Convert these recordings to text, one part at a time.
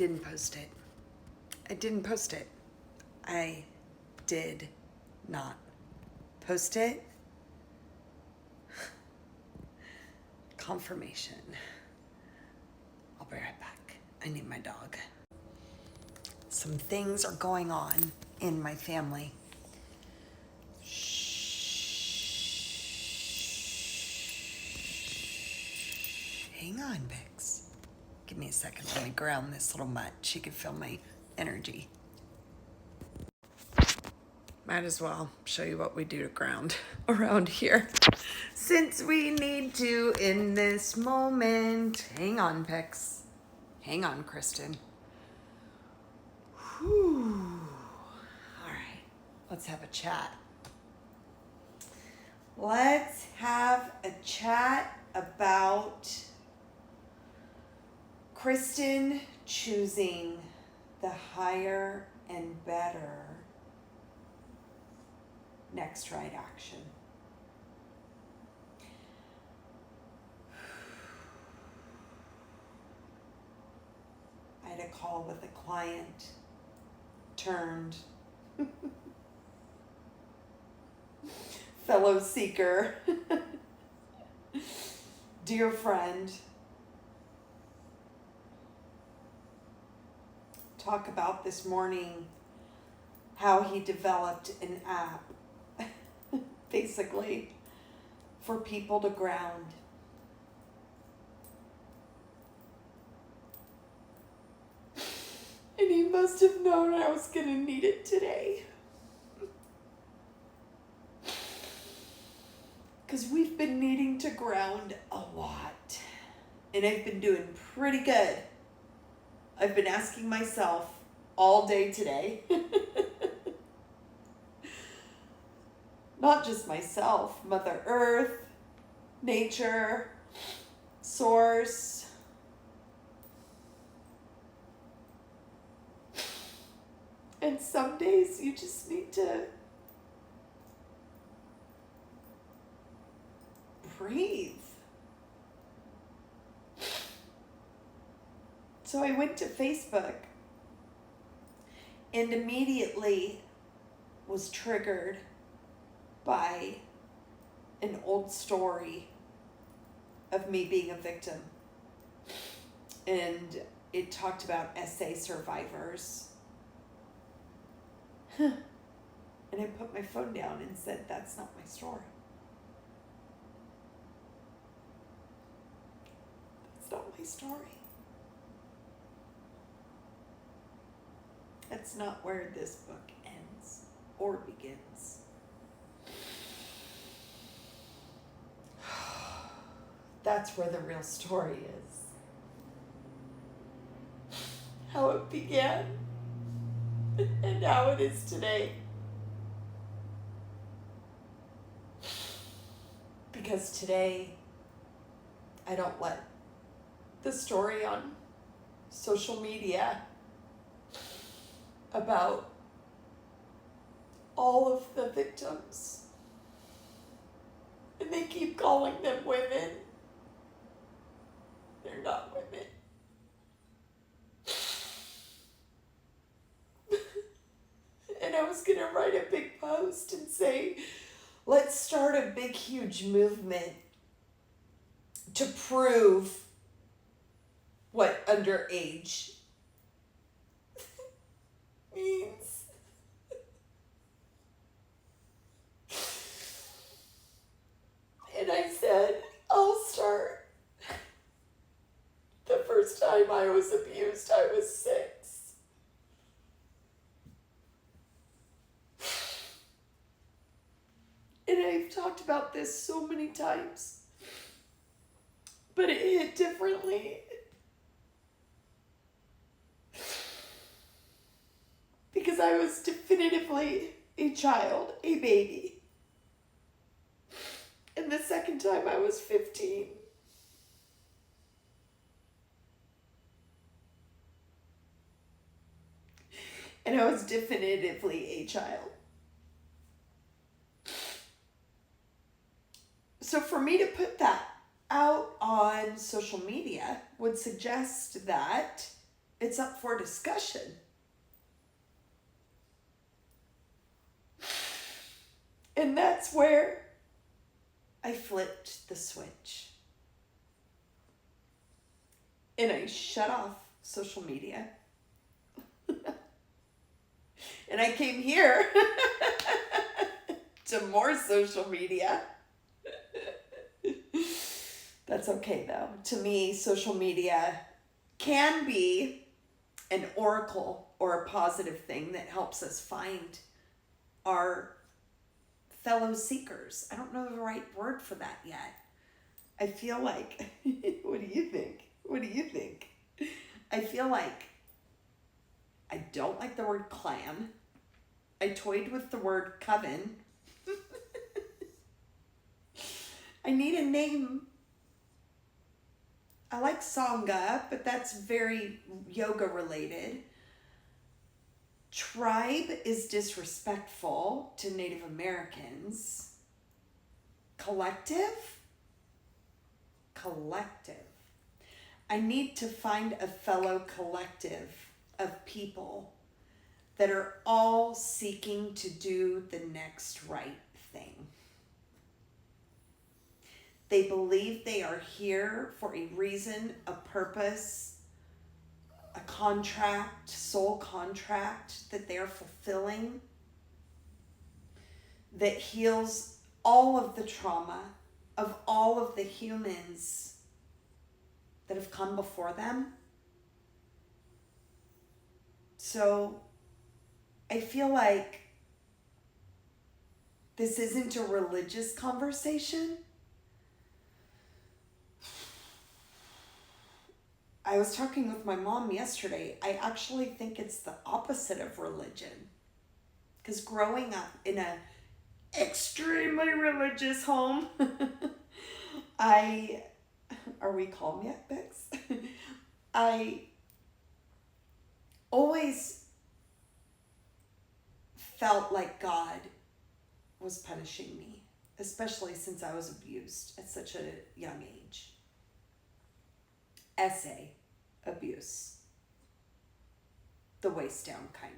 didn't post it. I didn't post it. I did not post it. Confirmation. I'll be right back. I need my dog. Some things are going on in my family. Hang on, Bix. Give me a second. Let me ground this little mutt. She could feel my energy. Might as well show you what we do to ground around here. Since we need to in this moment. Hang on, Pix. Hang on, Kristen. Whew. All right. Let's have a chat. Let's have a chat about Kristen choosing the higher and better next right action. I had a call with a client turned fellow seeker, dear friend. Talk about this morning how he developed an app basically for people to ground. And he must have known I was going to need it today. Because we've been needing to ground a lot. And I've been doing pretty good. I've been asking myself all day today. Not just myself, Mother Earth, nature, source. And some days you just need to breathe. So I went to Facebook and immediately was triggered by an old story of me being a victim. And it talked about SA survivors. And I put my phone down and said, that's not my story. That's not my story. That's not where this book ends or begins. That's where the real story is. How it began and how it is today. Because today, I don't let the story on social media about all of the victims, and they keep calling them women. They're not women. And I was gonna write a big post and say, let's start a big, huge movement to prove what underage means. And I said, I'll start. The first time I was abused, I was 6. And I've talked about this so many times, but it hit differently. Because I was definitively a child, a baby. And the second time I was 15. And I was definitively a child. So for me to put that out on social media would suggest that it's up for discussion. And that's where I flipped the switch. And I shut off social media. And I came here to more social media. That's okay though. To me, social media can be an oracle or a positive thing that helps us find our fellow seekers. I don't know the right word for that yet. I feel like, what do you think? What do you think? I feel like I don't like the word clan. I toyed with the word coven. I need a name. I like Sangha, but that's very yoga related. Tribe is disrespectful to Native Americans. Collective. I need to find a fellow collective of people that are all seeking to do the next right thing. They believe they are here for a reason, a purpose, a contract, soul contract that they are fulfilling that heals all of the trauma of all of the humans that have come before them. So I feel like this isn't a religious conversation. I was talking with my mom yesterday. I actually think it's the opposite of religion. Because growing up in an extremely religious home, are we calm yet, Bex? I always felt like God was punishing me, especially since I was abused at such a young age. Essay abuse. The waist down kind.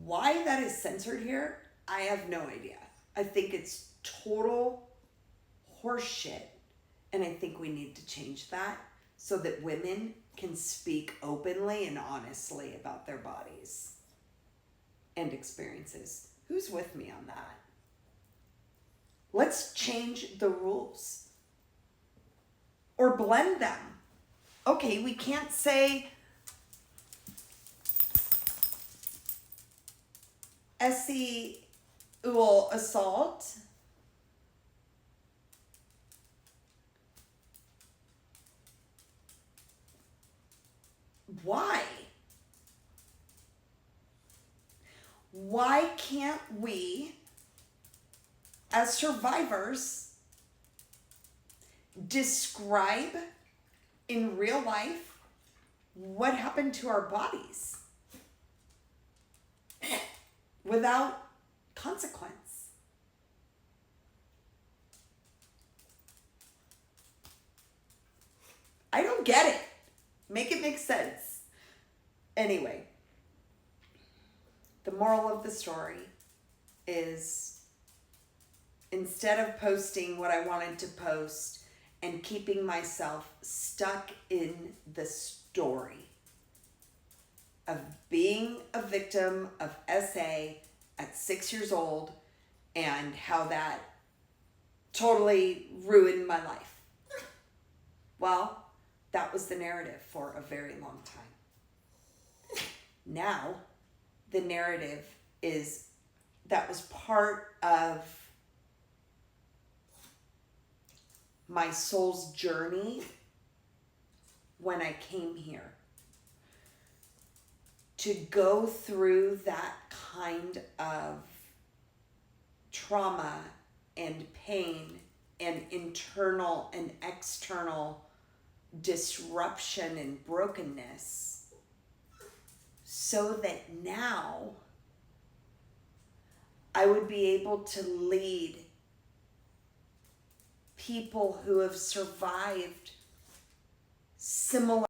Why that is censored here, I have no idea. I think it's total horseshit. And I think we need to change that so that women can speak openly and honestly about their bodies and experiences. Who's with me on that? Let's change the rules. Or blend them. Okay, we can't say sexual assault. Why? Why can't we, as survivors, describe in real life what happened to our bodies without consequence? I don't get it. Make it make sense. Anyway, the moral of the story is instead of posting what I wanted to post and keeping myself stuck in the story of being a victim of SA at 6 years old and how that totally ruined my life. Well, that was the narrative for a very long time. Now, the narrative is that was part of my soul's journey when I came here. To go through that kind of trauma and pain and internal and external disruption and brokenness so that now I would be able to lead people who have survived similar